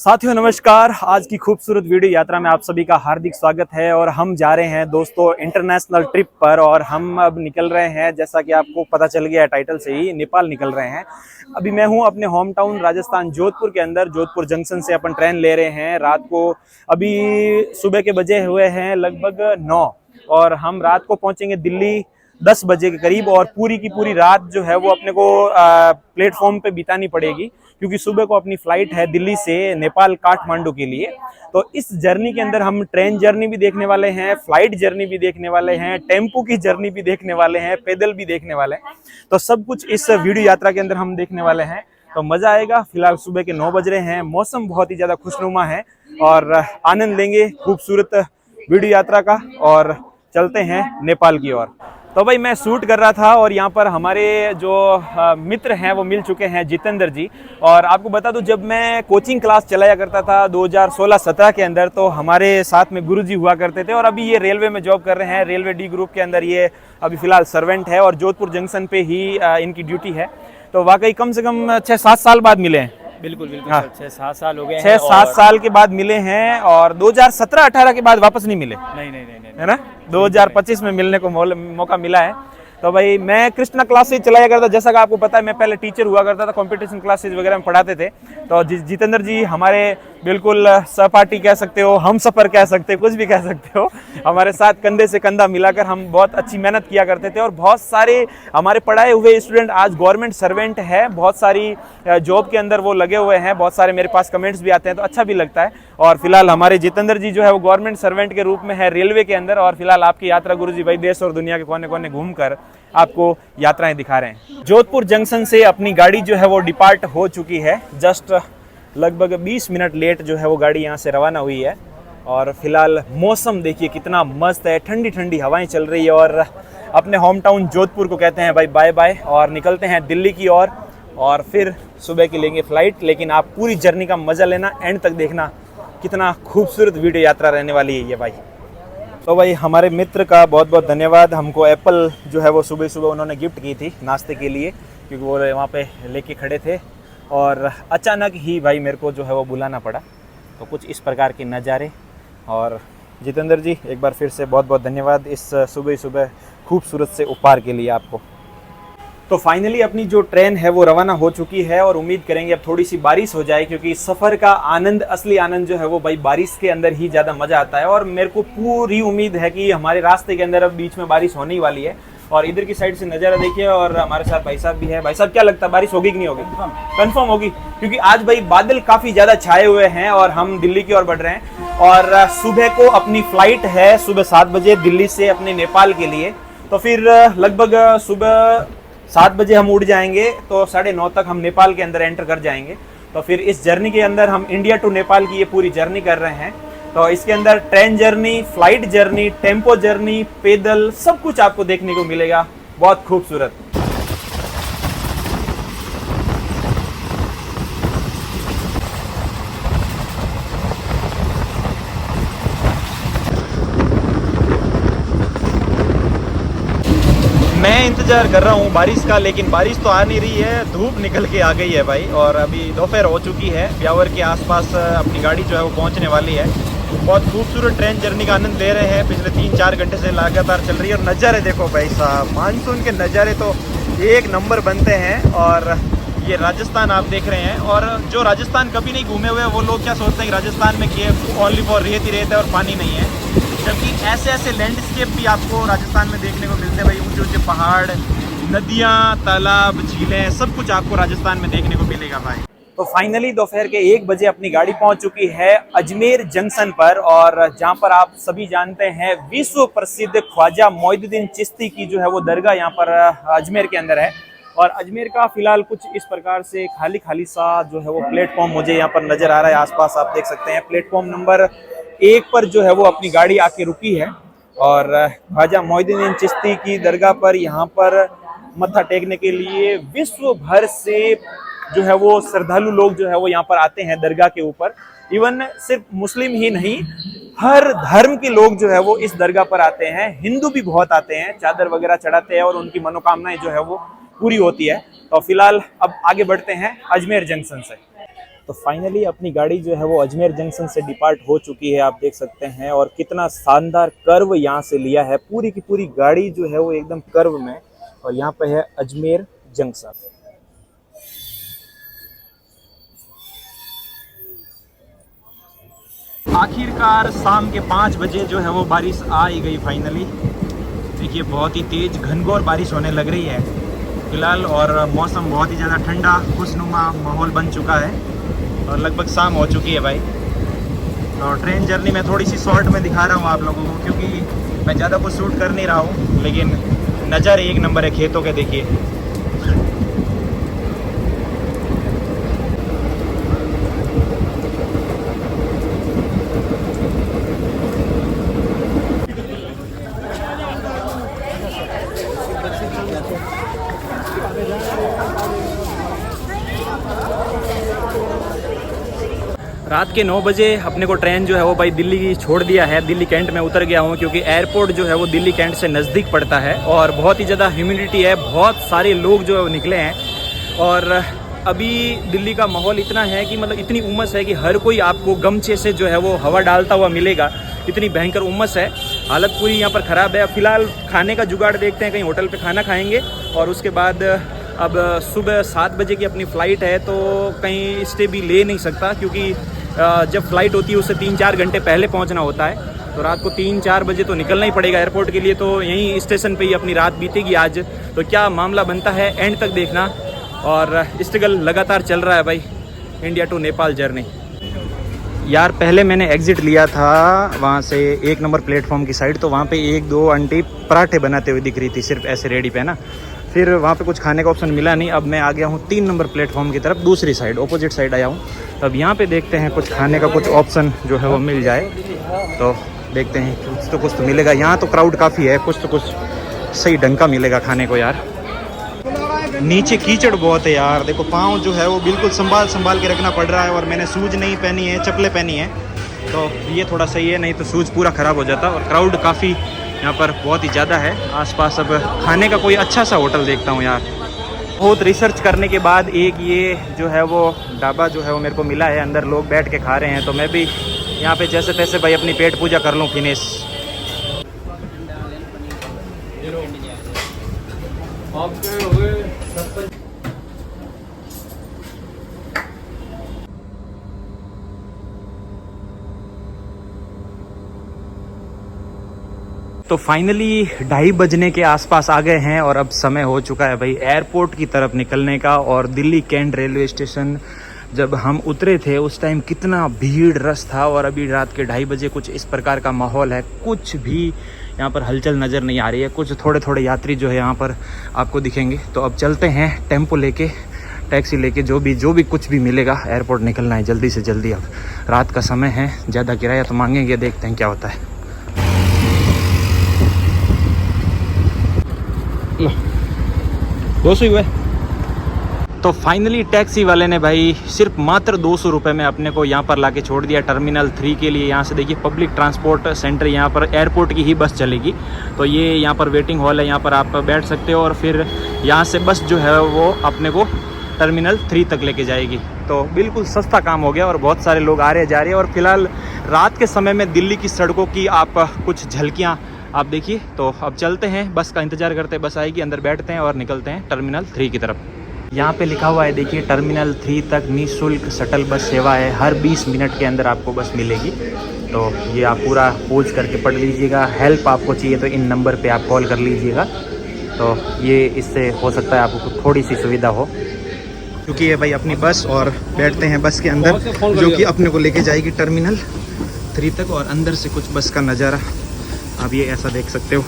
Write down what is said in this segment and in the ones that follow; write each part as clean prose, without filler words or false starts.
साथियों नमस्कार। आज की खूबसूरत वीडियो यात्रा में आप सभी का हार्दिक स्वागत है। और हम जा रहे हैं दोस्तों इंटरनेशनल ट्रिप पर। और हम अब निकल रहे हैं, जैसा कि आपको पता चल गया है टाइटल से ही, नेपाल निकल रहे हैं। अभी मैं हूं अपने होम टाउन राजस्थान जोधपुर के अंदर। जोधपुर जंक्शन से अपन ट्रेन ले रहे हैं रात को। अभी सुबह के बजे हुए हैं लगभग 9 और हम रात को पहुंचेंगे दिल्ली 10 बजे के करीब। और पूरी की पूरी रात जो है वो अपने को प्लेटफॉर्म पे बितानी पड़ेगी, क्योंकि सुबह को अपनी फ्लाइट है दिल्ली से नेपाल काठमांडू के लिए। तो इस जर्नी के अंदर हम ट्रेन जर्नी भी देखने वाले हैं, फ्लाइट जर्नी भी देखने वाले हैं, टेम्पो की जर्नी भी देखने वाले हैं, पैदल भी देखने वाले हैं। तो सब कुछ इस वीडियो यात्रा के अंदर हम देखने वाले हैं, तो मजा आएगा। फिलहाल सुबह के 9 बज रहे हैं, मौसम बहुत ही ज्यादा खुशनुमा है और आनंद लेंगे खूबसूरत वीडियो यात्रा का और चलते हैं नेपाल की ओर। तो भाई मैं शूट कर रहा था और यहाँ पर हमारे जो मित्र हैं वो मिल चुके हैं, जितेंद्र जी। और आपको बता दूं, जब मैं कोचिंग क्लास चलाया करता था 2016-17 के अंदर, तो हमारे साथ में गुरुजी हुआ करते थे। और अभी ये रेलवे में जॉब कर रहे हैं, रेलवे डी ग्रुप के अंदर ये अभी फिलहाल सर्वेंट है और जोधपुर जंक्शन पे ही इनकी ड्यूटी है। तो वाकई कम से कम 6-7 साल बाद मिले हैं। बिल्कुल बिल्कुल हाँ। 6-7 साल हो गए हैं। 6-7 साल के बाद मिले हैं और 2017-18 के बाद वापस नहीं मिले। नहीं, है ना, 2025 में मिलने को मौका मिला है। तो भाई मैं कृष्णा क्लासेज चलाया करता, जैसा कि आपको पता है मैं पहले टीचर हुआ करता था, कंपटीशन क्लासेज वगैरह में पढ़ाते थे। तो जितेंद्र जी हमारे बिल्कुल सहपाठी कह सकते हो, हम सफर कह सकते हो, कुछ भी कह सकते हो। हमारे साथ कंधे से कंधा मिलाकर हम बहुत अच्छी मेहनत किया करते थे। और बहुत सारे हमारे पढ़ाए हुए स्टूडेंट आज गवर्नमेंट सर्वेंट है, बहुत सारी जॉब के अंदर वो लगे हुए हैं। बहुत सारे मेरे पास कमेंट्स भी आते हैं, तो अच्छा भी लगता है। और फिलहाल हमारे जितेंद्र जी जो है वो गवर्नमेंट सर्वेंट के रूप में है रेलवे के अंदर। और फिलहाल आपकी यात्रा गुरुजी भाई देश और दुनिया के कोने कोने घूमकर आपको यात्राएं दिखा रहे हैं। जोधपुर जंक्शन से अपनी गाड़ी जो है वो डिपार्ट हो चुकी है। जस्ट लगभग 20 मिनट लेट जो है वो गाड़ी यहाँ से रवाना हुई है। और फिलहाल मौसम देखिए कितना मस्त है, ठंडी ठंडी हवाएं चल रही है। और अपने होम टाउन जोधपुर को कहते हैं भाई बाय बाय और निकलते हैं दिल्ली की ओर। और फिर सुबह की लेंगे फ्लाइट। लेकिन आप पूरी जर्नी का मजा लेना, एंड तक देखना, कितना खूबसूरत वीडियो यात्रा रहने वाली है ये भाई। तो भाई हमारे मित्र का बहुत बहुत धन्यवाद। हमको एप्पल जो है वो सुबह सुबह उन्होंने गिफ्ट की थी नाश्ते के लिए, क्योंकि वो वहाँ पे लेके खड़े थे। और अचानक ही भाई मेरे को जो है वो बुलाना पड़ा। तो कुछ इस प्रकार के नज़ारे। और जितेंद्र जी एक बार फिर से बहुत बहुत धन्यवाद इस सुबह सुबह खूबसूरत से उपहार के लिए आपको। तो फाइनली अपनी जो ट्रेन है वो रवाना हो चुकी है और उम्मीद करेंगे अब थोड़ी सी बारिश हो जाए, क्योंकि सफ़र का आनंद, असली आनंद जो है वो भाई बारिश के अंदर ही ज़्यादा मज़ा आता है। और मेरे को पूरी उम्मीद है कि हमारे रास्ते के अंदर अब बीच में बारिश होने ही वाली है। और इधर की साइड से नज़ारा देखिए, और हमारे साथ भाई साहब भी है। भाई साहब क्या लगता है, बारिश होगी कि नहीं होगी? कंफर्म होगी, क्योंकि आज भाई बादल काफ़ी ज़्यादा छाए हुए हैं और हम दिल्ली की ओर बढ़ रहे हैं। और सुबह को अपनी फ्लाइट है सुबह 7 बजे दिल्ली से अपने नेपाल के लिए। तो फिर लगभग सुबह 7 बजे हम उड़ जाएंगे, तो 9:30 तक हम नेपाल के अंदर एंटर कर जाएंगे। तो फिर इस जर्नी के अंदर हम इंडिया टू नेपाल की ये पूरी जर्नी कर रहे हैं। तो इसके अंदर train journey, flight journey, tempo journey, पैदल, सब कुछ आपको देखने को मिलेगा। बहुत खूबसूरत। मैं इंतजार कर रहा हूँ बारिश का, लेकिन बारिश तो आ नहीं रही है, धूप निकल के आ गई है भाई। और अभी दोपहर हो चुकी है, ब्यावर के आसपास अपनी गाड़ी जो है वो पहुँचने वाली है। बहुत खूबसूरत ट्रेन जर्नी का आनंद ले रहे हैं, पिछले 3-4 घंटे से लगातार चल रही है। और नज़ारे देखो भाई साहब, मानसून के नज़ारे तो एक नंबर बनते हैं। और ये राजस्थान आप देख रहे हैं। और जो राजस्थान कभी नहीं घूमे हुए वो लोग क्या सोचते हैं कि राजस्थान में ओनली फॉर रेत ही रेत है और पानी नहीं है, जबकि ऐसे ऐसे लैंडस्केप भी आपको राजस्थान में देखने को मिलते हैं भाई। ऊंचे ऊंचे पहाड़, नदियाँ, तालाब, झीलें, सब कुछ आपको राजस्थान में देखने को मिलेगा भाई। तो फाइनली दोपहर के 1 बजे अपनी गाड़ी पहुंच चुकी है अजमेर जंक्शन पर। और जहां पर आप सभी जानते हैं विश्व प्रसिद्ध ख्वाजा मोइनुद्दीन चिश्ती की जो है वो दरगाह यहाँ पर अजमेर के अंदर है। और अजमेर का फिलहाल कुछ इस प्रकार से खाली खाली सा जो है वो प्लेटफॉर्म मुझे यहाँ पर नजर आ रहा है। आसपास आप देख सकते हैं प्लेटफॉर्म नंबर 1 पर जो है वो अपनी गाड़ी आके रुकी है। और ख्वाजा मोइनुद्दीन चिश्ती की दरगाह पर यहाँ पर मत्था टेकने के लिए विश्व भर से जो है वो श्रद्धालु लोग जो है वो यहाँ पर आते हैं दरगाह के ऊपर। इवन सिर्फ मुस्लिम ही नहीं, हर धर्म के लोग जो है वो इस दरगाह पर आते हैं। हिंदू भी बहुत आते हैं, चादर वगैरह चढ़ाते हैं और उनकी मनोकामनाएं जो है वो पूरी होती है। तो फिलहाल अब आगे बढ़ते हैं अजमेर जंक्शन से। तो फाइनली अपनी गाड़ी जो है वो अजमेर जंक्शन से डिपार्ट हो चुकी है, आप देख सकते हैं। और कितना शानदार कर्व यहाँ से लिया है, पूरी की पूरी गाड़ी जो है वो एकदम कर्व में। और यहाँ पे है अजमेर जंक्शन। आखिरकार शाम के 5 बजे जो है वो बारिश आ ही गई फाइनली। देखिए बहुत ही तेज़ घनघोर बारिश होने लग रही है फिलहाल, और मौसम बहुत ही ज़्यादा ठंडा खुशनुमा माहौल बन चुका है और लगभग शाम हो चुकी है भाई। तो ट्रेन जर्नी में थोड़ी सी शॉर्ट में दिखा रहा हूँ आप लोगों को, क्योंकि मैं ज़्यादा कुछ शूट कर नहीं रहा हूँ, लेकिन नज़ारे एक नंबर है खेतों के। देखिए रात के 9 बजे अपने को ट्रेन जो है वो भाई दिल्ली की छोड़ दिया है। दिल्ली कैंट में उतर गया हूँ, क्योंकि एयरपोर्ट जो है वो दिल्ली कैंट से नज़दीक पड़ता है और बहुत ही ज़्यादा ह्यूमिडिटी है, बहुत सारे लोग जो है वो निकले हैं। और अभी दिल्ली का माहौल इतना है कि मतलब इतनी उमस है कि हर कोई आपको गमछे से जो है वो हवा डालता हुआ मिलेगा, इतनी भयंकर उमस है। हालत पूरी यहाँ पर ख़राब है। फिलहाल खाने का जुगाड़ देखते हैं, कहीं होटल पे खाना खाएंगे और उसके बाद अब सुबह 7 बजे की अपनी फ़्लाइट है, तो कहीं स्टे भी ले नहीं सकता, क्योंकि जब फ़्लाइट होती है उससे 3-4 घंटे पहले पहुंचना होता है। तो रात को 3-4 बजे तो निकलना ही पड़ेगा एयरपोर्ट के लिए। तो यहीं स्टेशन पे ही अपनी रात बीतेगी आज। तो क्या मामला बनता है एंड तक देखना। और स्ट्रगल लगातार चल रहा है भाई, इंडिया टू नेपाल जर्नी। यार पहले मैंने एग्ज़िट लिया था वहाँ से 1 नंबर प्लेटफॉर्म की साइड, तो वहाँ पे 1-2 आंटी पराठे बनाते हुए दिख रही थी, सिर्फ ऐसे रेडी पे ना। फिर वहाँ पे कुछ खाने का ऑप्शन मिला नहीं। अब मैं आ गया हूँ 3 नंबर प्लेटफॉर्म की तरफ, दूसरी साइड ऑपोजिट साइड आया हूँ। अब यहाँ पे देखते हैं कुछ खाने का कुछ ऑप्शन जो है वो मिल जाए, तो देखते हैं कुछ तो मिलेगा। यहाँ तो क्राउड काफ़ी है, कुछ तो कुछ सही ढंग का मिलेगा खाने को। यार नीचे कीचड़ बहुत है यार, देखो पाँव जो है वो बिल्कुल संभाल के रखना पड़ रहा है। और मैंने शूज नहीं पहनी है, चप्पलें पहनी है, तो ये थोड़ा सही है, नहीं तो शूज़ पूरा ख़राब हो जाता। और क्राउड काफ़ी यहाँ पर बहुत ही ज़्यादा है आसपास। अब खाने का कोई अच्छा सा होटल देखता हूँ यार। बहुत रिसर्च करने के बाद एक ये जो है वो ढाबा जो है वो मेरे को मिला है, अंदर लोग बैठ के खा रहे हैं, तो मैं भी यहाँ पे जैसे तैसे भाई अपनी पेट पूजा कर लूँ फिनिश। तो फाइनली 2:30 बजने के आसपास आ गए हैं और अब समय हो चुका है भाई एयरपोर्ट की तरफ निकलने का। और दिल्ली कैंट रेलवे स्टेशन जब हम उतरे थे उस टाइम कितना भीड़ रश था, और अभी रात के 2:30 बजे कुछ इस प्रकार का माहौल है। कुछ भी यहाँ पर हलचल नज़र नहीं आ रही है, कुछ थोड़े थोड़े यात्री जो है यहाँ पर आपको दिखेंगे। तो अब चलते हैं टेम्पो लेके, टैक्सी लेके, जो भी कुछ भी मिलेगा। एयरपोर्ट निकलना है जल्दी से जल्दी, अब रात का समय है, ज़्यादा किराया तो मांगेंगे, देखते हैं क्या होता है। 200 ही हुए। तो फाइनली टैक्सी वाले ने भाई सिर्फ मात्र 200 रुपये में अपने को यहाँ पर लाके छोड़ दिया टर्मिनल 3 के लिए। यहाँ से देखिए पब्लिक ट्रांसपोर्ट सेंटर, यहाँ पर एयरपोर्ट की ही बस चलेगी। तो ये यहाँ पर वेटिंग हॉल है, यहाँ पर आप बैठ सकते हो और फिर यहाँ से बस जो है वो अपने को टर्मिनल 3 तक लेके जाएगी। तो बिल्कुल सस्ता काम हो गया और बहुत सारे लोग आ रहे जा रहे हैं। और फिलहाल रात के समय में दिल्ली की सड़कों की आप कुछ झलकियाँ आप देखिए। तो अब चलते हैं, बस का इंतज़ार करते हैं, बस आएगी, अंदर बैठते हैं और निकलते हैं टर्मिनल 3 की तरफ। यहाँ पे लिखा हुआ है देखिए टर्मिनल 3 तक निःशुल्क शटल बस सेवा है, हर 20 मिनट के अंदर आपको बस मिलेगी। तो ये आप पूरा पूछ करके पढ़ लीजिएगा। हेल्प आपको चाहिए तो इन नंबर पे आप कॉल कर लीजिएगा। तो ये इससे हो सकता है आपको थोड़ी सी सुविधा हो, क्योंकि ये भाई अपनी बस, और बैठते हैं बस के अंदर जो कि अपने को लेके जाएगी टर्मिनल 3 तक। और अंदर से कुछ बस का नज़ारा आप ये ऐसा देख सकते हो।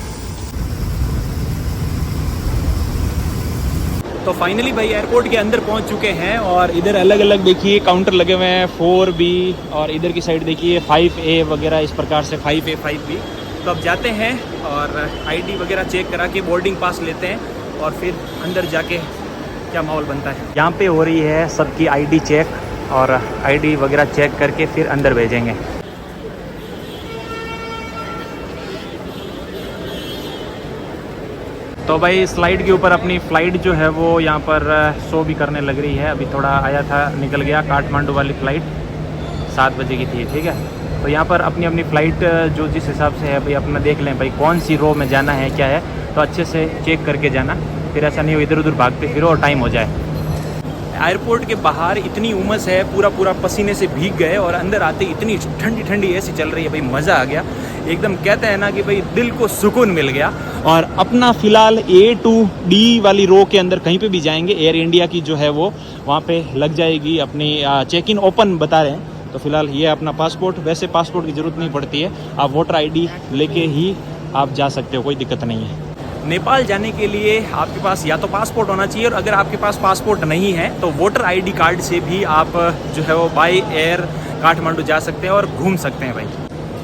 तो फाइनली भाई एयरपोर्ट के अंदर पहुंच चुके हैं और इधर अलग अलग देखिए काउंटर लगे हुए हैं 4B, और इधर की साइड देखिए 5A वगैरह, इस प्रकार से 5A 5B। तो अब जाते हैं और ID वगैरह चेक करा के बोर्डिंग पास लेते हैं और फिर अंदर जाके क्या माहौल बनता है। यहाँ पे हो रही है सबकी ID चेक, और ID वगैरह चेक करके फिर अंदर भेजेंगे। तो तो भाई स्लाइड के ऊपर अपनी फ़्लाइट जो है वो यहाँ पर शो भी करने लग रही है। अभी थोड़ा आया था, निकल गया। काठमांडू वाली फ़्लाइट 7 बजे की थी, ठीक है। तो यहाँ पर अपनी अपनी फ़्लाइट जो जिस हिसाब से है भाई अपना देख लें भाई कौन सी रो में जाना है क्या है, तो अच्छे से चेक करके जाना, फिर ऐसा नहीं हो इधर उधर भागते फिरो और टाइम हो जाए। एयरपोर्ट के बाहर इतनी उमस है, पूरा पसीने से भीग गए, और अंदर आते इतनी ठंडी ठंडी एसी चल रही है भाई, मज़ा आ गया एकदम। कहते हैं ना कि भाई दिल को सुकून मिल गया। और अपना फ़िलहाल A to D वाली रो के अंदर कहीं पे भी जाएंगे, एयर इंडिया की जो है वो वहाँ पे लग जाएगी अपनी चेक इन ओपन बता रहे हैं। तो फिलहाल ये अपना पासपोर्ट, वैसे पासपोर्ट की ज़रूरत नहीं पड़ती है, आप वोटर ID लेके ही आप जा सकते हो, कोई दिक्कत नहीं है। नेपाल जाने के लिए आपके पास या तो पासपोर्ट होना चाहिए, और अगर आपके पास पासपोर्ट नहीं है तो वोटर ID कार्ड से भी आप जो है वो बाय एयर काठमांडू जा सकते हैं और घूम सकते हैं भाई।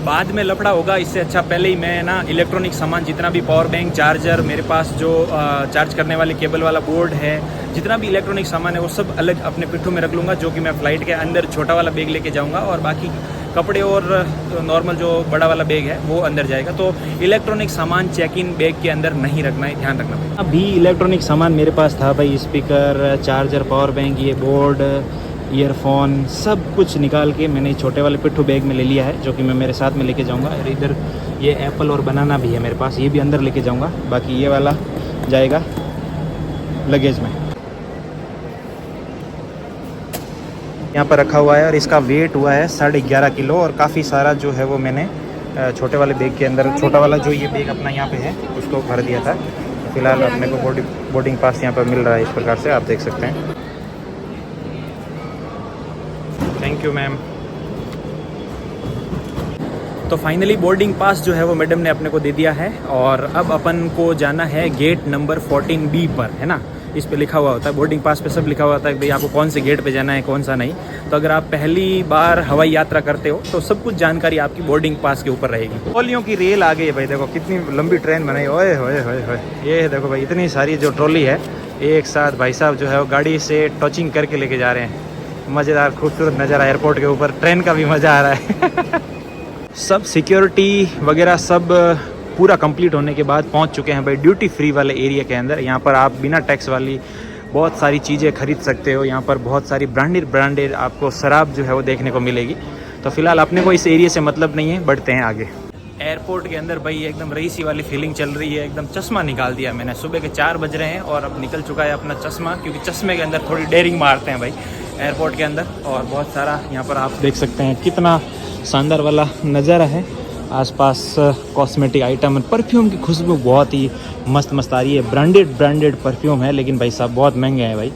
बाद में लफड़ा होगा, इससे अच्छा पहले ही मैं ना इलेक्ट्रॉनिक सामान जितना भी पावर बैंक, चार्जर, मेरे पास जो चार्ज करने वाले केबल वाला बोर्ड है, जितना भी इलेक्ट्रॉनिक सामान है वो सब अलग अपने पिट्ठू में रख लूँगा, जो कि मैं फ़्लाइट के अंदर छोटा वाला बैग लेके जाऊँगा, और बाकी कपड़े और नॉर्मल जो बड़ा वाला बैग है वो अंदर जाएगा। तो इलेक्ट्रॉनिक सामान चेक इन बैग के अंदर नहीं रखना है, ध्यान रखना भाई। अभी इलेक्ट्रॉनिक सामान मेरे पास था भाई, स्पीकर, चार्जर, पावर बैंक, ये बोर्ड, ईयरफोन, सब कुछ निकाल के मैंने छोटे वाले पिट्ठू बैग में ले लिया है, जो कि मैं मेरे साथ में लेके जाऊंगा। और इधर ये एप्पल और बनाना भी है मेरे पास, ये भी अंदर लेके जाऊंगा। बाकी ये वाला जाएगा लगेज में, यहाँ पर रखा हुआ है, और इसका वेट हुआ है 11.5 किलो, और काफ़ी सारा जो है वो मैंने छोटे वाले बैग के अंदर, छोटा वाला जो ये बैग अपना यहाँ पे है उसको भर दिया था। फिलहाल अपने को बोर्डिंग पास यहाँ पर मिल रहा है, इस प्रकार से आप देख सकते हैं। Thank you ma'am. तो फाइनली बोर्डिंग पास जो है वो मैडम ने अपने को दे दिया है, और अब अपन को जाना है गेट नंबर 14B पर, है ना। इस पे लिखा हुआ होता है, बोर्डिंग पास पे सब लिखा हुआ होता है कि भाई आपको कौन से गेट पे जाना है, कौन सा नहीं। तो अगर आप पहली बार हवाई यात्रा करते हो तो सब कुछ जानकारी आपकी बोर्डिंग पास के ऊपर रहेगी। ट्रॉलियों की रेल आ गई है भाई, देखो कितनी लंबी ट्रेन बनाई, ओए होए होए होए। ये देखो भाई इतनी सारी जो ट्रॉली है एक साथ भाई साहब जो है वो गाड़ी से टचिंग करके लेके जा रहे हैं। मज़ेदार खूबसूरत नज़ारा एयरपोर्ट के ऊपर, ट्रेन का भी मज़ा आ रहा है। सब सिक्योरिटी वगैरह सब पूरा कंप्लीट होने के बाद पहुंच चुके हैं भाई ड्यूटी फ्री वाले एरिया के अंदर। यहाँ पर आप बिना टैक्स वाली बहुत सारी चीज़ें खरीद सकते हो। यहाँ पर बहुत सारी ब्रांडेड आपको शराब जो है वो देखने को मिलेगी। तो फिलहाल अपने को इस एरिया से मतलब नहीं है, बढ़ते हैं आगे। एयरपोर्ट के अंदर भाई एकदम रईसी वाली फीलिंग चल रही है, एकदम चश्मा निकाल दिया मैंने। सुबह के 4 बज रहे हैं और अब निकल चुका है अपना चश्मा, क्योंकि चश्मे के अंदर थोड़ी डेयरिंग मारते हैं भाई एयरपोर्ट के अंदर। और बहुत सारा यहाँ पर आप देख सकते हैं कितना शानदार वाला नज़ारा है। आसपास कॉस्मेटिक आइटम, परफ्यूम की खुशबू बहुत ही मस्त आ रही है। ब्रांडेड परफ्यूम है, लेकिन भाई साहब बहुत महंगे हैं भाई।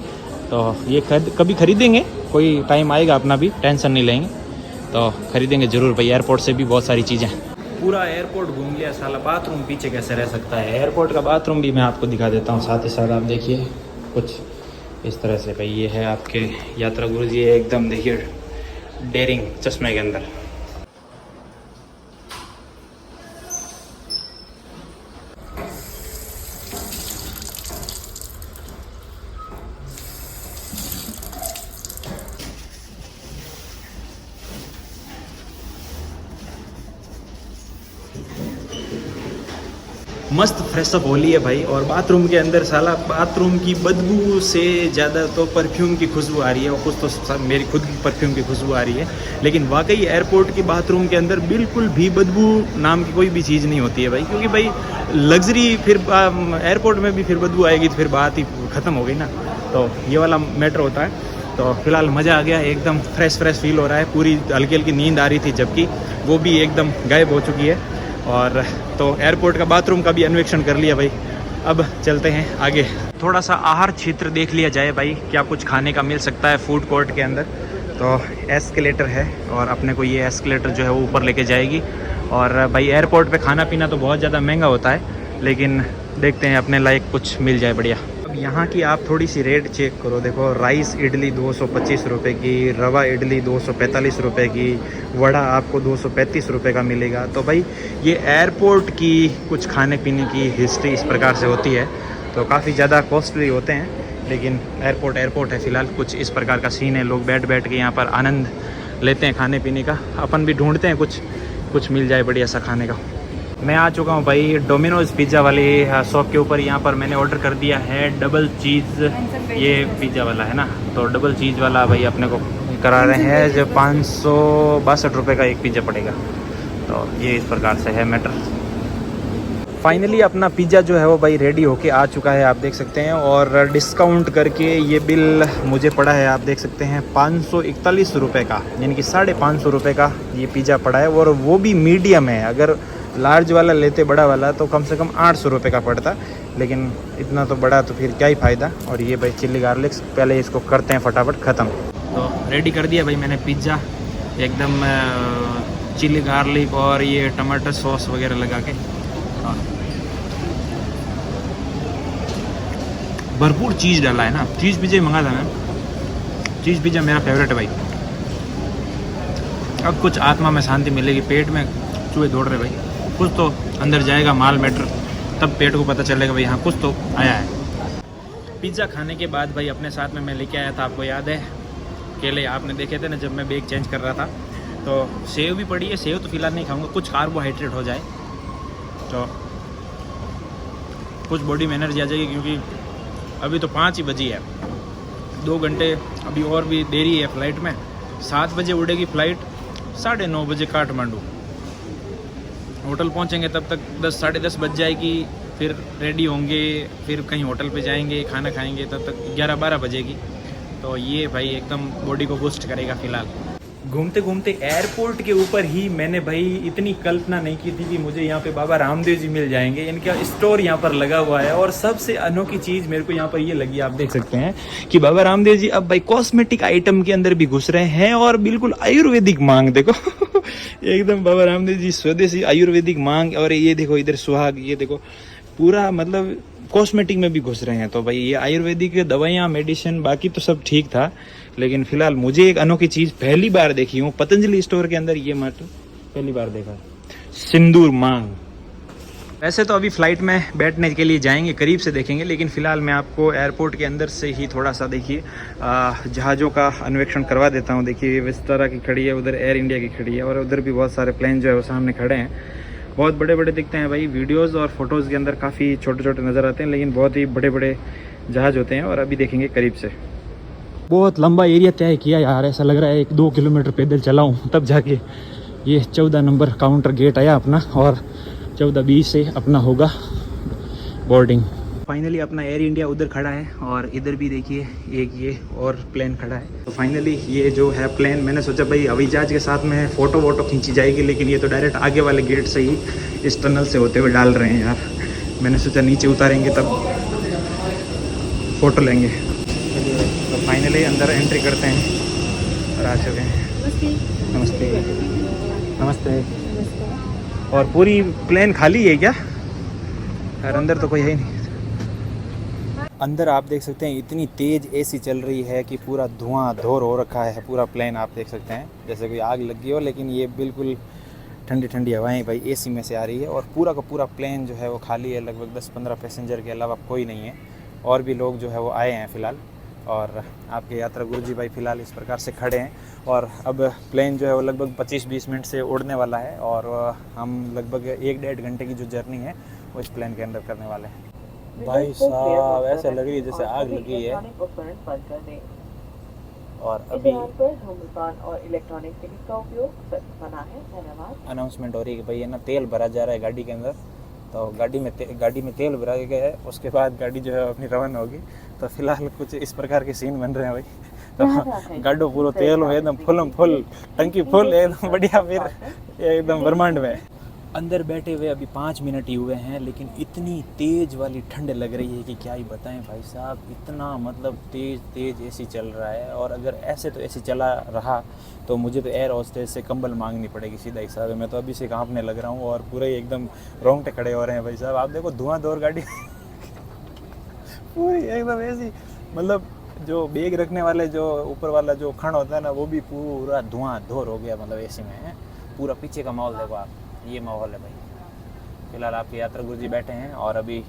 तो ये कभी खरीदेंगे, कोई टाइम आएगा अपना भी, टेंशन नहीं लेंगे तो खरीदेंगे ज़रूर भाई। एयरपोर्ट से भी बहुत सारी चीज़ें। पूरा एयरपोर्ट घूम लिया साला, बाथरूम पीछे कैसे रह सकता है। एयरपोर्ट का बाथरूम भी मैं आपको दिखा देता हूँ साथ ही साथ। आप देखिए कुछ इस तरह से भाई, ये है आपके यात्रा गुरु जी, एकदम देखिए डेयरिंग चश्मे के अंदर। मस्त फ्रेशअप हो ली है भाई। और बाथरूम के अंदर साला बाथरूम की बदबू से ज़्यादा तो परफ्यूम की खुशबू आ रही है, और कुछ तो मेरी खुद की परफ्यूम की खुशबू आ रही है। लेकिन वाकई एयरपोर्ट की बाथरूम के अंदर बिल्कुल भी बदबू नाम की कोई भी चीज़ नहीं होती है भाई, क्योंकि भाई लग्जरी फिर एयरपोर्ट में भी फिर बदबू आएगी तो फिर बात ही ख़त्म हो गई ना। तो ये वाला मैटर होता है। तो फिलहाल मज़ा आ गया, एकदम फ्रेश फील हो रहा है। पूरी हल्की हल्की नींद आ रही थी, जबकि वो भी एकदम गायब हो चुकी है। और तो एयरपोर्ट का बाथरूम का भी अन्वेषण कर लिया भाई। अब चलते हैं आगे। थोड़ा सा आहार क्षेत्र देख लिया जाए भाई, क्या कुछ खाने का मिल सकता है फूड कोर्ट के अंदर। तो एस्केलेटर है, और अपने को ये एस्केलेटर जो है वो ऊपर लेके जाएगी। और भाई एयरपोर्ट पे खाना पीना तो बहुत ज़्यादा महंगा होता है, लेकिन देखते हैं अपने लायक कुछ मिल जाए बढ़िया। अब यहाँ की आप थोड़ी सी रेट चेक करो, देखो राइस इडली 225 रुपये की, रवा इडली 245 रुपये की, वड़ा आपको 235 रुपये का मिलेगा। तो भाई ये एयरपोर्ट की कुछ खाने पीने की हिस्ट्री इस प्रकार से होती है। तो काफ़ी ज़्यादा कॉस्टली होते हैं, लेकिन एयरपोर्ट है फ़िलहाल। कुछ इस प्रकार का सीन है, लोग बैठ के यहाँ पर आनंद लेते हैं खाने पीने का। अपन भी ढूंढते हैं कुछ मिल जाए बढ़िया सा खाने का। मैं आ चुका हूँ भाई डोमिनोज़ पिज़्ज़ा वाली शॉप के ऊपर। यहाँ पर मैंने ऑर्डर कर दिया है डबल चीज़, ये पिज़्ज़ा वाला है ना, तो डबल चीज़ वाला भाई अपने को करा रहे हैं जो 562 रुपये का एक पिज़्ज़ा पड़ेगा। तो ये इस प्रकार से है मैटर। फाइनली अपना पिज़्ज़ा जो है वो भाई रेडी होके आ चुका है, आप देख सकते हैं। और डिस्काउंट करके ये बिल मुझे पड़ा है, आप देख सकते हैं 541 रुपये का, यानी कि 550 रुपये का ये पिज़्ज़ा पड़ा है। और वो भी मीडियम है, अगर लार्ज वाला लेते बड़ा वाला तो कम से कम 800 रुपये का पड़ता, लेकिन इतना तो बड़ा तो फिर क्या ही फ़ायदा। और ये भाई चिल्ली गार्लिक, पहले इसको करते हैं फटाफट ख़त्म। तो रेडी कर दिया भाई मैंने पिज़्ज़ा, एकदम चिल्ली गार्लिक और ये टमाटर सॉस वगैरह लगा के। भरपूर चीज़ डाला है ना, चीज़ पिज़्ज़ा ही मंगा था मैं, चीज़ पिज़्ज़ा मेरा फेवरेट है भाई। अब कुछ आत्मा में शांति मिलेगी, पेट में चूहे दौड़ रहे भाई, कुछ तो अंदर जाएगा माल मैटर, तब पेट को पता चलेगा भाई हाँ कुछ तो आया है। पिज़्ज़ा खाने के बाद भाई अपने साथ में मैं लेके आया था, आपको याद है केले आपने देखे थे ना जब मैं बैग चेंज कर रहा था, तो सेव भी पड़ी है। सेव तो फिलहाल नहीं खाऊंगा, कुछ कार्बोहाइड्रेट हो जाए तो कुछ बॉडी में एनर्जी आ जाएगी, क्योंकि अभी तो 5 ही बजी है, 2 घंटे अभी और भी देरी है फ़्लाइट में। 7 बजे उड़ेगी फ़्लाइट, 9:30 बजे काठमांडू होटल पहुंचेंगे, तब तक 10 साढ़े 10 बज जाएगी। फिर रेडी होंगे, फिर कहीं होटल पे जाएंगे, खाना खाएंगे, तब तक 11-12 बजेगी। तो ये भाई एकदम बॉडी को बूस्ट करेगा। फ़िलहाल घूमते घूमते एयरपोर्ट के ऊपर ही मैंने भाई इतनी कल्पना नहीं की थी कि मुझे यहाँ पे बाबा रामदेव जी मिल जाएंगे, इनका स्टोर यहाँ पर लगा हुआ है। और सबसे अनोखी चीज़ मेरे को यहाँ पर ये लगी, आप देख सकते हैं कि बाबा रामदेव जी अब भाई कॉस्मेटिक आइटम के अंदर भी घुस रहे हैं, और बिल्कुल आयुर्वेदिक मांग देखो एकदम बाबा रामदेव जी स्वदेशी आयुर्वेदिक मांग। और ये देखो इधर सुहाग, ये देखो पूरा मतलब कॉस्मेटिक में भी घुस रहे हैं। तो भाई ये आयुर्वेदिक दवाइयाँ, मेडिसिन, बाकी तो सब ठीक था, लेकिन फिलहाल मुझे एक अनोखी चीज़ पहली बार देखी हूँ पतंजलि स्टोर के अंदर, ये मत पहली बार देखा, सिंदूर मांग। वैसे तो अभी फ़्लाइट में बैठने के लिए जाएंगे, करीब से देखेंगे, लेकिन फ़िलहाल मैं आपको एयरपोर्ट के अंदर से ही थोड़ा सा देखिए जहाज़ों का अन्वेषण करवा देता हूँ। देखिए विस्तारा की खड़ी है, उधर एयर इंडिया की खड़ी है, और उधर भी बहुत सारे प्लेन जो है वो सामने खड़े हैं। बहुत बड़े बड़े दिखते हैं भाई, वीडियोज़ और फोटोज़ के अंदर काफ़ी छोटे छोटे नज़र आते हैं, लेकिन बहुत ही बड़े बड़े जहाज़ होते हैं। और अभी देखेंगे करीब से। बहुत लंबा एरिया तय किया यार, ऐसा लग रहा है 1-2 किलोमीटर पैदल चला हूँ तब जाके ये 14 नंबर काउंटर गेट आया अपना, और 14-20 से अपना होगा बोर्डिंग। फाइनली अपना एयर इंडिया उधर खड़ा है, और इधर भी देखिए एक ये और प्लेन खड़ा है। तो फाइनली ये जो है प्लेन, मैंने सोचा भाई हवाई जहाज के साथ में फ़ोटो वोटो खींची जाएगी, लेकिन ये तो डायरेक्ट आगे वाले गेट से ही इस टनल से होते हुए डाल रहे हैं यार। मैंने सोचा नीचे उतारेंगे तब फ़ोटो लेंगे। तो फाइनली अंदर एंट्री करते हैं और आ चुके हैं। नमस्ते नमस्ते। और पूरी प्लेन खाली है क्या यार? अंदर तो कोई है ही नहीं। अंदर आप देख सकते हैं इतनी तेज़ एसी चल रही है कि पूरा धुआं-धोर हो रखा है पूरा प्लेन। आप देख सकते हैं जैसे कोई आग लगी हो, लेकिन ये बिल्कुल ठंडी ठंडी हवाएं भाई एसी में से आ रही है। और पूरा का पूरा प्लेन जो है वो खाली है, लगभग 10-15 पैसेंजर के अलावा कोई नहीं है। और भी लोग जो है वो आए हैं फ़िलहाल, और आपके यात्रा गुरुजी भाई फ़िलहाल इस प्रकार से खड़े हैं। और अब प्लेन जो है वो लगभग 25-20 मिनट से उड़ने वाला है, और हम लगभग 1-1.5 घंटे की जो जर्नी है वो इस प्लेन के अंदर करने वाले हैं। भाई साहब ऐसे लग रही है जैसे आग लगी है। और अभी और इलेक्ट्रॉनिक टिकट का उपयोग मना है। धन्यवाद। अनाउंसमेंट हो रही है कि भाई है ना तेल भरा जा रहा है गाड़ी के अंदर, तो गाड़ी में तेल भरा गया है, उसके बाद गाड़ी जो है अपनी रवाना होगी। तो फिलहाल कुछ इस प्रकार के सीन बन रहे हैं भाई। तो गाड़ो पूरा तेल हो एकदम फुल टंकी फुल एकदम बढ़िया, फिर एकदम ब्रह्मांड में। अंदर बैठे हुए अभी 5 मिनट ही हुए हैं, लेकिन इतनी तेज़ वाली ठंड लग रही है कि क्या ही बताएं भाई साहब। इतना मतलब तेज़ एसी चल रहा है, और अगर ऐसे तो एसी चला रहा तो मुझे तो एयर होस्टेस से कंबल मांगनी पड़ेगी, सीधा हिसाब है। मैं तो अभी से कांपने लग रहा हूँ, और पूरे एकदम रोंगटे खड़े हो रहे हैं भाई साहब। आप देखो धुआंधार गाड़ी पूरी एकदम ऐसी, मतलब जो बैग रखने वाले जो ऊपर वाला जो खंड होता है ना, वो भी पूरा धुआंधार हो गया, मतलब एसी में है पूरा। पीछे का माहौल देखो आप, ये माहौल है भाई। फिलहाल आपके यात्रा गुरुजी बैठे हैं, और अभी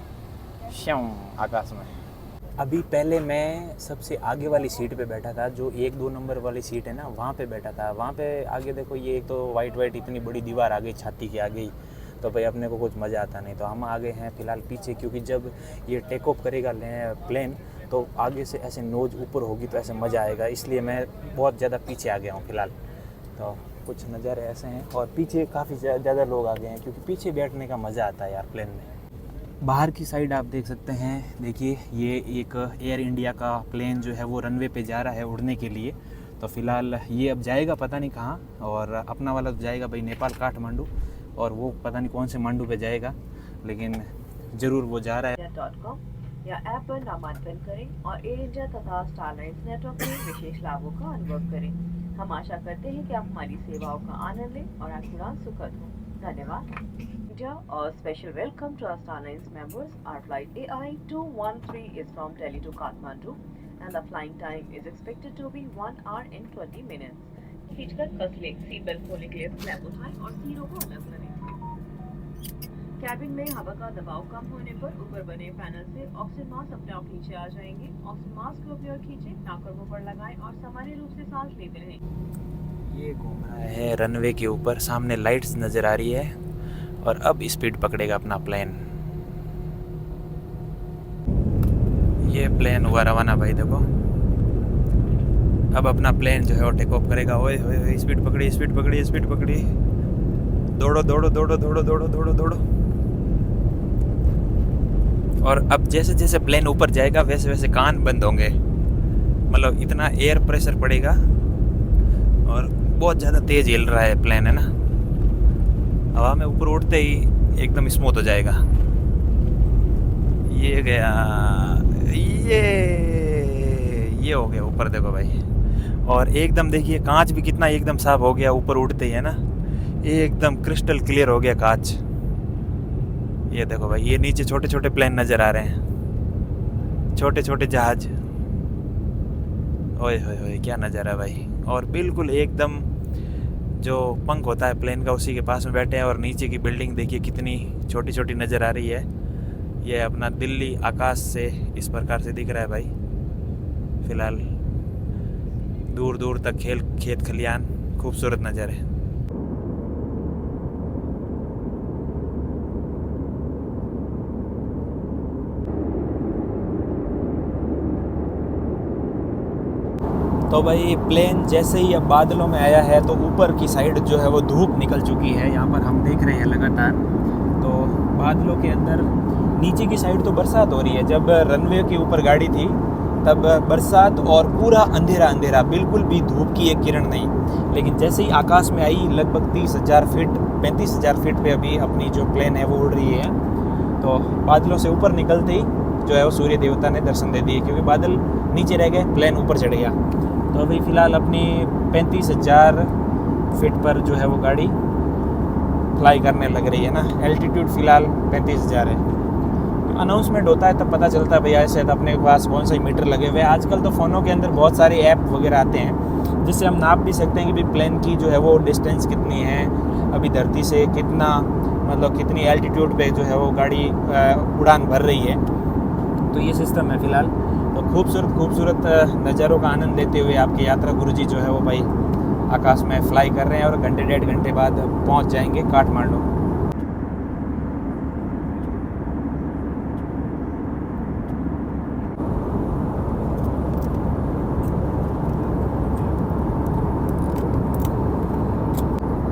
श्याम आकाश में। अभी पहले मैं सबसे आगे वाली सीट पे बैठा था, जो 1-2 नंबर वाली सीट है ना, वहाँ पे बैठा था। वहाँ पे आगे देखो ये एक तो वाइट इतनी बड़ी दीवार आ गई छाती की आ गई, तो भाई अपने को कुछ मज़ा आता नहीं। तो हम आ गए हैं फ़िलहाल पीछे, क्योंकि जब ये टेक ऑफ करेगा प्लेन तो आगे से ऐसे नोज ऊपर होगी तो ऐसे मज़ा आएगा, इसलिए मैं बहुत ज़्यादा पीछे आ गया हूँ फ़िलहाल। तो कुछ नज़ारे ऐसे हैं और पीछे काफ़ी ज़्यादा लोग आ गए हैं, क्योंकि पीछे बैठने का मज़ा आता है यार प्लेन में। बाहर की साइड आप देख सकते हैं, देखिए ये एक एयर इंडिया का प्लेन जो है वो रनवे पे जा रहा है उड़ने के लिए। तो फ़िलहाल ये अब जाएगा पता नहीं कहाँ, और अपना वाला तो जाएगा भाई नेपाल काठमांडू, और वो पता नहीं कौन से मांडू पे जाएगा, लेकिन ज़रूर वो जा रहा है। या ऐप पर नामांकन करें और एयर इंडिया तथा स्टारलाइन्स नेटवर्क में विशेष लाभों का अनुभव करें। हम आशा करते हैं कि आप हमारी सेवाओं का आनंद लें और आपकी उड़ान सुखद हो। धन्यवाद। India, a special welcome to our Starlines members. Our flight AI 213 is from Delhi to Kathmandu and the flying time is expected to be 1 hour and 20 minutes. खींचकर कस लें, सीट बेल्ट खोलने के लिए स्ट्रैप उठाएं और सीटों को अलग करें। कैबिन में हवा का दबाव कम होने पर ऊपर बने पैनल से ऑक्सीजन मास्क अपने आप नीचे आ जाएंगे। ऑक्सीजन मास्क को अपनी ओर खींचें, नाक और मुंह पर लगाएं और सामान्य रूप से सांस लेते रहें। ये घूम रहा है रनवे के ऊपर, सामने लाइट्स नज़र आ रही है और अब स्पीड पकड़ेगा अपना प्लेन। ये प्लेन हुआ रवाना भाई, देखो अब अपना प्लेन जो है वो टेक ऑफ करेगा। ओए ओए, स्पीड पकड़ी, स्पीड पकड़ी, स्पीड पकड़ी, दौड़ो दौड़ो दौड़ो दौड़ो दौड़ो दौड़ो दौड़ो। और अब जैसे जैसे प्लेन ऊपर जाएगा वैसे वैसे कान बंद होंगे, मतलब इतना एयर प्रेशर पड़ेगा, और बहुत ज़्यादा तेज़ हिल रहा है प्लेन, है ना। हवा में ऊपर उड़ते ही एकदम स्मूथ हो जाएगा। ये गया, ये हो गया ऊपर, देखो भाई। और एकदम देखिए कांच भी कितना एकदम साफ हो गया ऊपर उड़ते ही, है ना, एकदम क्रिस्टल क्लियर हो गया कांच। ये देखो भाई, ये नीचे छोटे छोटे प्लेन नज़र आ रहे हैं, छोटे छोटे जहाज। ओए होए होए, क्या नज़ारा है भाई। और बिल्कुल एकदम जो पंख होता है प्लेन का उसी के पास में बैठे हैं, और नीचे की बिल्डिंग देखिए कितनी छोटी छोटी नज़र आ रही है। ये अपना दिल्ली आकाश से इस प्रकार से दिख रहा है भाई। फ़िलहाल दूर दूर तक खेत खलियान, खूबसूरत नज़र है। तो भाई प्लेन जैसे ही अब बादलों में आया है तो ऊपर की साइड जो है वो धूप निकल चुकी है, यहाँ पर हम देख रहे हैं लगातार। तो बादलों के अंदर नीचे की साइड तो बरसात हो रही है। जब रनवे के ऊपर गाड़ी थी तब बरसात और पूरा अंधेरा अंधेरा, बिल्कुल भी धूप की एक किरण नहीं। लेकिन जैसे ही आकाश में आई, लगभग 30,000 फीट 35,000 फीट पे अभी अपनी जो प्लेन है वो उड़ रही है। तो बादलों से ऊपर निकलते ही जो है वो सूर्य देवता ने दर्शन दे दिए, क्योंकि बादल नीचे रह गए, प्लेन ऊपर चढ़ गया। तो अभी फ़िलहाल अपनी 35,000 फीट पर जो है वो गाड़ी फ्लाई करने लग रही है ना। एल्टीट्यूड फ़िलहाल 35,000 है। तो अनाउंसमेंट होता है तब पता चलता है भैया ऐसे अपने पास कौन सा मीटर लगे हुए हैं। आजकल तो फ़ोनों के अंदर बहुत सारे ऐप वगैरह आते हैं जिससे हम नाप भी सकते हैं कि भाई प्लेन की जो है वो डिस्टेंस कितनी है, अभी धरती से कितना, मतलब कितनी एल्टीट्यूड पे जो है वो गाड़ी उड़ान भर रही है। तो ये सिस्टम है फ़िलहाल। तो खूबसूरत नज़ारों का आनंद लेते हुए आपके यात्रा गुरुजी जो है वो भाई आकाश में फ़्लाई कर रहे हैं, और घंटे 1.5 घंटे बाद पहुंच जाएंगे काठमांडू।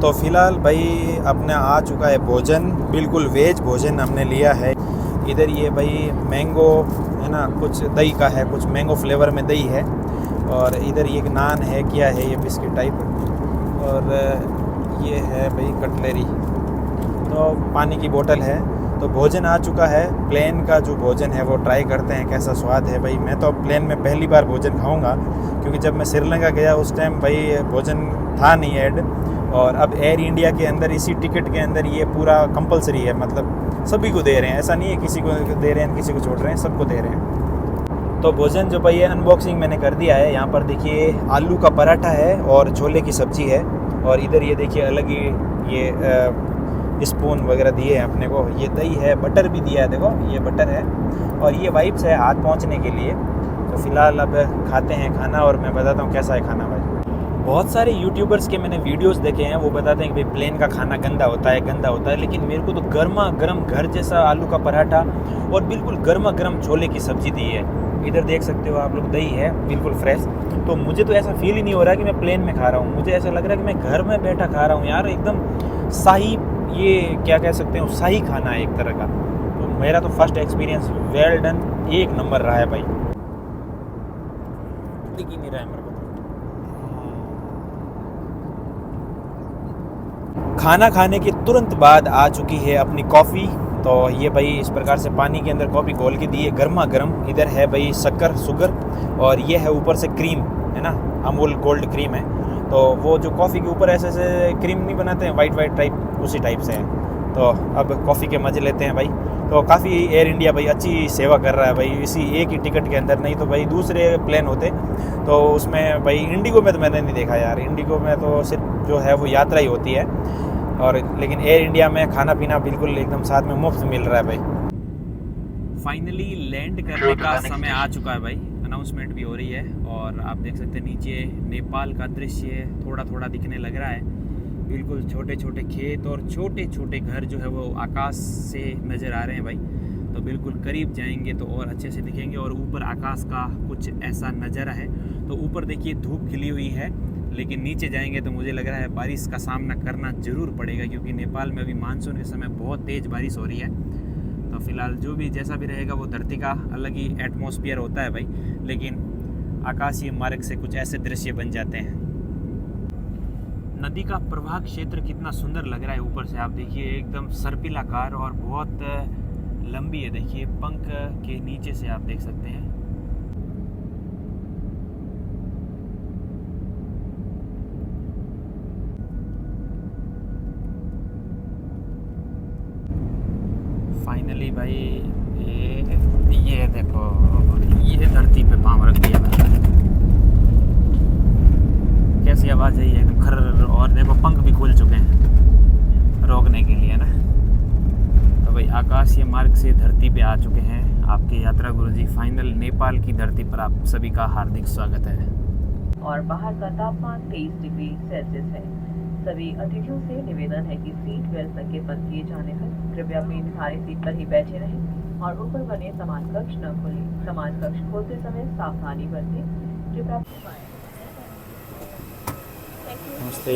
तो फ़िलहाल भाई अपने आ चुका है भोजन, बिल्कुल वेज भोजन हमने लिया है। इधर ये भाई मैंगो है ना, कुछ दही का है, कुछ मैंगो फ्लेवर में दही है, और इधर ये एक नान है, क्या है ये, बिस्किट टाइप, और ये है भाई कटलेरी, तो पानी की बोतल है। तो भोजन आ चुका है। प्लेन का जो भोजन है वो ट्राई करते हैं कैसा स्वाद है भाई। मैं तो प्लेन में पहली बार भोजन खाऊंगा, क्योंकि जब मैं श्रीलंका गया उस टाइम भाई भोजन था नहीं ऐड, और अब एयर इंडिया के अंदर इसी टिकट के अंदर ये पूरा कंपलसरी है, मतलब सभी को दे रहे हैं, ऐसा नहीं है किसी को दे रहे हैं किसी को छोड़ रहे हैं, सबको दे रहे हैं। तो भोजन जो भाई ये अनबॉक्सिंग मैंने कर दिया है। यहाँ पर देखिए आलू का पराठा है और छोले की सब्ज़ी है, और इधर ये देखिए अलग ही ये स्पून वगैरह दिए हैं अपने को। ये दही है, बटर भी दिया है, देखो ये बटर है, और ये वाइप्स है हाथ पहुँचने के लिए। तो फ़िलहाल अब खाते हैं खाना, और मैं बताता हूँ कैसा है खाना भाई। बहुत सारे यूट्यूबर्स के मैंने वीडियोस देखे हैं, वो बताते हैं कि भाई प्लेन का खाना गंदा होता है, लेकिन मेरे को तो गर्मा गर्म घर जैसा आलू का पराठा और बिल्कुल गर्मा गर्म छोले की सब्ज़ी दी है। इधर देख सकते हो आप लोग, दही है बिल्कुल फ्रेश। तो मुझे तो ऐसा फील ही नहीं हो रहा कि मैं प्लेन में खा रहा हूँ, मुझे ऐसा लग रहा है कि मैं घर में बैठा खा रहा हूँ यार। एकदम शाही, ये क्या कह सकते हैं, शाही खाना है एक तरह का। तो मेरा तो फर्स्ट एक्सपीरियंस वेल डन, एक नंबर रहा है भाई। दिख ही नहीं रहा है मेरे को। खाना खाने के तुरंत बाद आ चुकी है अपनी कॉफ़ी। तो ये भाई इस प्रकार से पानी के अंदर कॉफ़ी घोल के दी है गर्मा गर्म। इधर है भाई शक्कर, शुगर, और ये है ऊपर से क्रीम, है ना, अमूल गोल्ड क्रीम है। तो वो जो कॉफ़ी के ऊपर ऐसे ऐसे क्रीम नहीं बनाते हैं वाइट वाइट टाइप, उसी टाइप से है। तो अब कॉफ़ी के मज़े लेते हैं भाई। तो काफ़ी एयर इंडिया भाई अच्छी सेवा कर रहा है भाई, इसी एक ही टिकट के अंदर। नहीं तो भाई दूसरे प्लेन होते तो उसमें भाई, इंडिगो में तो मैंने नहीं देखा यार, इंडिगो में तो सिर्फ जो है वो यात्रा ही होती है, और लेकिन एयर इंडिया में खाना पीना बिल्कुल एकदम साथ में मुफ्त मिल रहा है भाई। फाइनली लैंड करने का समय आ चुका है भाई, अनाउंसमेंट भी हो रही है, और आप देख सकते हैं नीचे नेपाल का दृश्य थोड़ा थोड़ा दिखने लग रहा है। बिल्कुल छोटे छोटे खेत और छोटे छोटे घर जो है वो आकाश से नज़र आ रहे हैं भाई। तो बिल्कुल करीब जाएंगे तो और अच्छे से दिखेंगे। और ऊपर आकाश का कुछ ऐसा नज़ारा है। तो ऊपर देखिए धूप खिली हुई है, लेकिन नीचे जाएंगे तो मुझे लग रहा है बारिश का सामना करना ज़रूर पड़ेगा, क्योंकि नेपाल में अभी मानसून के समय बहुत तेज़ बारिश हो रही है। तो फिलहाल जो भी जैसा भी रहेगा वो धरती का अलग ही एटमॉस्फेयर होता है भाई, लेकिन आकाशीय मार्ग से कुछ ऐसे दृश्य बन जाते हैं। नदी का प्रवाह क्षेत्र कितना सुंदर लग रहा है ऊपर से, आप देखिए एकदम सर्पिलाकार और बहुत लंबी है। देखिए पंख के नीचे से आप देख सकते हैं। फाइनली भाई ये देखो, ये धरती पे पाँव रख दिया भाई। कैसी आवाज़ है ये, एकदम खर्र। और देखो पंख भी खुल चुके हैं रोकने के लिए ना। तो भाई आकाशीय मार्ग से धरती पे आ चुके हैं आपके यात्रा गुरुजी। फाइनल नेपाल की धरती पर आप सभी का हार्दिक स्वागत है। और बाहर का तापमान 23 डिग्री सेल्सियस है। सभी अतिथियों से निवेदन है कि सीट बेल्ट संकेत बंद किए जाने तक कृपया अपनी निर्धारित सीट पर ही बैठे रहें और ऊपर बने समान कक्ष न खोलें। समान कक्ष खोलते समय सावधानी बरतें। कृपया नमस्ते।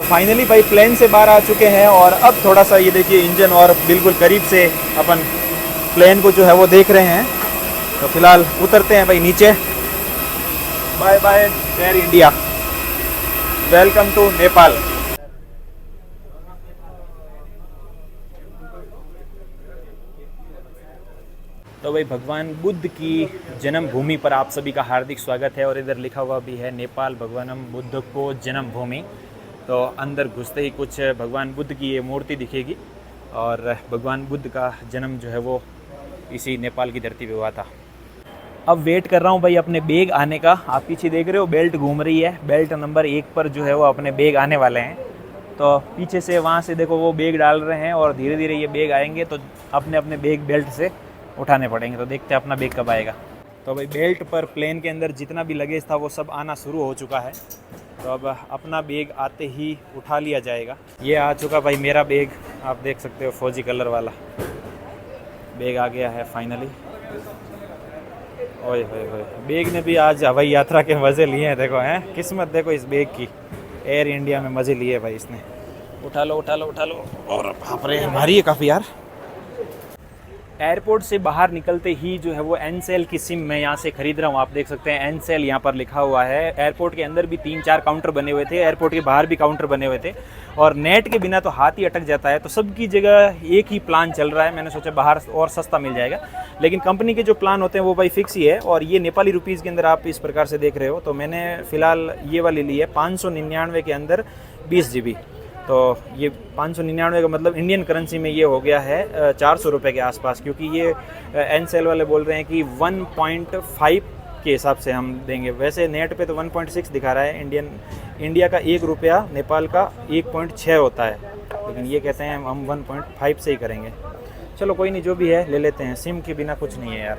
फाइनली भाई प्लेन से बाहर आ चुके हैं, और अब थोड़ा सा ये देखिए इंजन, और बिल्कुल करीब से अपन प्लेन को जो है वो देख रहे हैं। तो फिलहाल उतरते हैं भाई नीचे। Bye bye Air India, welcome to Nepal. तो भाई भगवान बुद्ध की जन्मभूमि पर आप सभी का हार्दिक स्वागत है, और इधर लिखा हुआ भी है नेपाल भगवान बुद्ध को जन्मभूमि। तो अंदर घुसते ही कुछ भगवान बुद्ध की ये मूर्ति दिखेगी, और भगवान बुद्ध का जन्म जो है वो इसी नेपाल की धरती पे हुआ था। अब वेट कर रहा हूँ भाई अपने बैग आने का। आप पीछे देख रहे हो बेल्ट घूम रही है, बेल्ट नंबर 1 पर जो है वो अपने बैग आने वाले हैं। तो पीछे से वहाँ से देखो वो बैग डाल रहे हैं, और धीरे धीरे ये बैग आएंगे तो अपने अपने बैग बेल्ट से उठाने पड़ेंगे। तो देखते हैं अपना बैग कब आएगा। तो भाई बेल्ट पर प्लेन के अंदर जितना भी लगेज था वो सब आना शुरू हो चुका है। तो अब अपना बैग आते ही उठा लिया जाएगा। ये आ चुका भाई मेरा बैग, आप देख सकते हो फौजी कलर वाला बैग आ गया है फाइनली। ओए होए होए, बैग ने भी आज हवाई यात्रा के मज़े लिए हैं। देखो हैं, किस्मत देखो इस बैग की, एयर इंडिया में मज़े लिए भाई इसने। उठा लो उठा लो उठा लो। और बाप रे भारी है काफ़ी यार। एयरपोर्ट से बाहर निकलते ही जो है वो एनसेल की सिम मैं यहाँ से ख़रीद रहा हूँ। आप देख सकते हैं एनसेल यहाँ पर लिखा हुआ है। एयरपोर्ट के अंदर भी 3-4 काउंटर बने हुए थे, एयरपोर्ट के बाहर भी काउंटर बने हुए थे, और नेट के बिना तो हाथ ही अटक जाता है। तो सबकी जगह एक ही प्लान चल रहा है। मैंने सोचा बाहर और सस्ता मिल जाएगा, लेकिन कंपनी के जो प्लान होते हैं वो भाई फिक्स ही है। और ये नेपाली रुपीज़ के अंदर आप इस प्रकार से देख रहे हो। तो मैंने फ़िलहाल ये वाली ली है 599 के अंदर 20 GB। तो ये 599 का मतलब इंडियन करेंसी में ये हो गया है 400 रुपये के आसपास, क्योंकि ये एनसेल वाले बोल रहे हैं कि 1.5 के हिसाब से हम देंगे। वैसे नेट पे तो 1.6 दिखा रहा है। इंडिया का 1 रुपया नेपाल का 1.6 होता है, लेकिन ये कहते हैं हम 1.5 से ही करेंगे। चलो कोई नहीं, जो भी है ले लेते हैं। सिम के बिना कुछ नहीं है यार।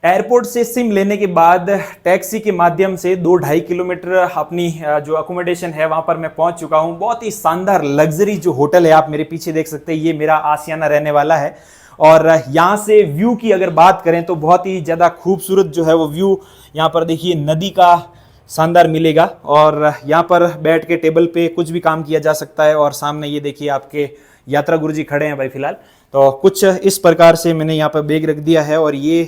एयरपोर्ट से सिम लेने के बाद टैक्सी के माध्यम से 2-2.5 किलोमीटर अपनी जो अकोमोडेशन है वहाँ पर मैं पहुँच चुका हूँ। बहुत ही शानदार लग्जरी जो होटल है, आप मेरे पीछे देख सकते हैं, ये मेरा आशियाना रहने वाला है। और यहाँ से व्यू की अगर बात करें तो बहुत ही ज़्यादा खूबसूरत जो है वो व्यू यहाँ पर देखिए नदी का शानदार मिलेगा। और यहाँ पर बैठ के टेबल पे कुछ भी काम किया जा सकता है। और सामने ये देखिए आपके यात्रा गुरुजी खड़े हैं भाई फिलहाल। तो कुछ इस प्रकार से मैंने यहाँ पर बैग रख दिया है और ये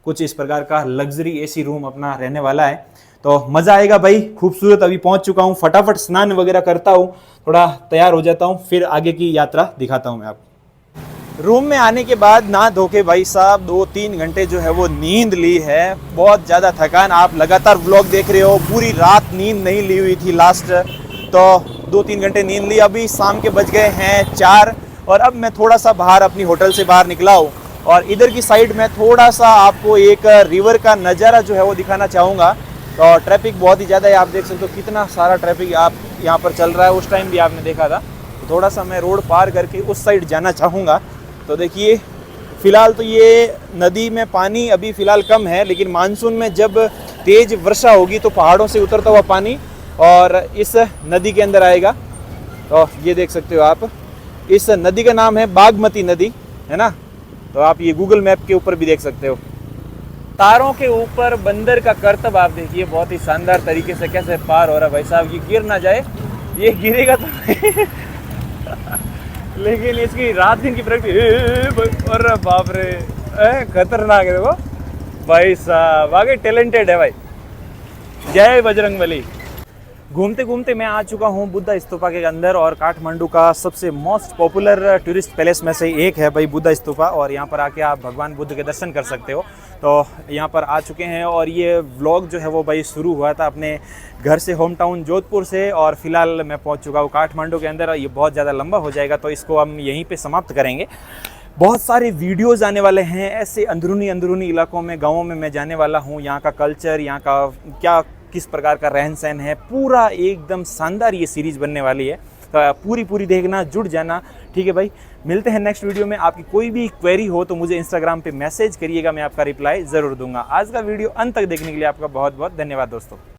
कुछ इस प्रकार का लग्जरी एसी रूम अपना रहने वाला है। तो मज़ा आएगा भाई, खूबसूरत। अभी पहुँच चुका हूँ, फटाफट स्नान वगैरह करता हूँ, थोड़ा तैयार हो जाता हूँ, फिर आगे की यात्रा दिखाता हूँ मैं आपको। रूम में आने के बाद नहा धो के भाई साहब 2-3 घंटे जो है वो नींद ली है। बहुत ज़्यादा थकान, आप लगातार व्लॉग देख रहे हो, पूरी रात नींद नहीं ली हुई थी लास्ट, तो 2-3 घंटे नींद ली। अभी शाम के बज गए हैं 4 और अब मैं थोड़ा सा बाहर अपनी होटल से बाहर निकला हूँ और इधर की साइड में थोड़ा सा आपको एक रिवर का नज़ारा जो है वो दिखाना चाहूँगा। तो ट्रैफिक बहुत ही ज़्यादा है, आप देख सकते हो कितना सारा ट्रैफिक आप यहाँ पर चल रहा है। उस टाइम भी आपने देखा था। तो थोड़ा सा मैं रोड पार करके उस साइड जाना चाहूँगा। तो देखिए फ़िलहाल तो ये नदी में पानी अभी फ़िलहाल कम है, लेकिन मानसून में जब तेज़ वर्षा होगी तो पहाड़ों से उतरता हुआ पानी और इस नदी के अंदर आएगा। तो ये देख सकते हो आप, इस नदी का नाम है बागमती नदी, है ना। तो आप ये गूगल मैप के ऊपर भी देख सकते हो। तारों के ऊपर बंदर का करतब आप देखिए, बहुत ही शानदार तरीके से कैसे पार हो रहा है भाई साहब। ये गिर ना जाए, ये गिरेगा तो लेकिन इसकी रात दिन की प्रैक्टिस, अरे बाप रे, खतरनाक है देखो भाई साहब, आगे टैलेंटेड है भाई। जय बजरंगबली। घूमते घूमते मैं आ चुका हूँ बुद्धा स्तूपा के अंदर और काठमांडू का सबसे मोस्ट पॉपुलर टूरिस्ट पैलेस में से एक है भाई बुद्धा स्तूपा। और यहाँ पर आके आप भगवान बुद्ध के दर्शन कर सकते हो। तो यहाँ पर आ चुके हैं और ये व्लॉग जो है वो भाई शुरू हुआ था अपने घर से, होम टाउन जोधपुर से, और फिलहाल मैं पहुँच चुका हूँ काठमांडू के अंदर। ये बहुत ज़्यादा लंबा हो जाएगा तो इसको हम यहीं पर समाप्त करेंगे। बहुत सारे वीडियोज़ आने वाले हैं ऐसे अंदरूनी इलाकों में, गाँवों में मैं जाने वाला हूँ। यहाँ का कल्चर, यहाँ का क्या किस प्रकार का रहन सहन है, पूरा एकदम शानदार ये सीरीज़ बनने वाली है। तो पूरी देखना, जुड़ जाना, ठीक है भाई। मिलते हैं नेक्स्ट वीडियो में। आपकी कोई भी क्वेरी हो तो मुझे इंस्टाग्राम पे मैसेज करिएगा, मैं आपका रिप्लाई ज़रूर दूंगा। आज का वीडियो अंत तक देखने के लिए आपका बहुत बहुत धन्यवाद दोस्तों।